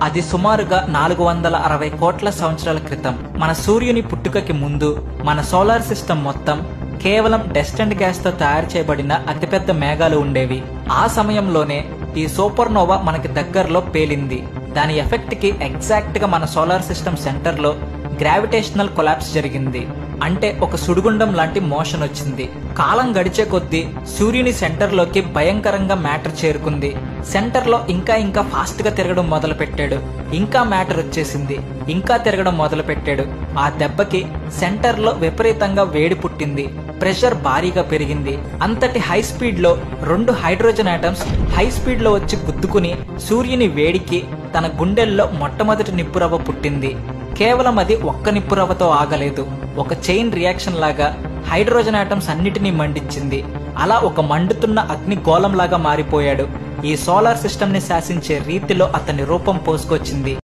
అది సుమారుగా 460 కోట్ల సంవత్సరాల క్రితం మన సూర్యుని పుట్టుకకి ముందు మన సోలార్ సిస్టమ్ మొత్తం కేవలం డస్ట్ అండ్ గ్యాస్ తో తయారు చేయబడిన అతిపెద్ద మేఘాలు ఉండేవి. ఆ సమయంలోనే ఈ సూపర్నోవా మనకి దగ్గరలో పేలింది. దాని ఎఫెక్ట్ కి ఎగ్జాక్ట్ గా మన సోలార్ సిస్టమ్ సెంటర్ లో గ్రావిటేషనల్ కొలాప్స్ జరిగింది. అంటే ఒక సుడిగుండం లాంటి మోషన్ వచ్చింది. కాలం గడిచే కొద్దీ సూర్యుని సెంటర్ లోకి భయంకరంగా మ్యాటర్ చేరుకుంది. సెంటర్ లో ఇంకా ఫాస్ట్ గా తిరగడం మొదలు పెట్టాడు. ఇంకా మ్యాటర్ వచ్చేసింది. ఇంకా తిరగడం మొదలు పెట్టాడు. ఆ దెబ్బకి సెంటర్ లో విపరీతంగా వేడి పుట్టింది. ప్రెషర్ భారీగా పెరిగింది. అంతటి హై స్పీడ్ లో 2 హైడ్రోజన్ ఆటమ్స్ హై స్పీడ్ లో వచ్చి గుద్దుకుని సూర్యుని వేడికి తన గుండెల్లో మొట్టమొదటి నిప్పురవ్వ పుట్టింది. కేవలం అది ఒక్క నిప్పురవ్వతో ఆగలేదు. ఒక చైన్ రియాక్షన్ లాగా హైడ్రోజన్ ఆటమ్స్ అన్నిటినీ మండించింది. అలా ఒక మండుతున్న అగ్ని గోళంలాగా మారిపోయాడు. ఈ సోలార్ సిస్టమ్ ని శాసించే రీతిలో అతని రూపం పోసుకొచ్చింది.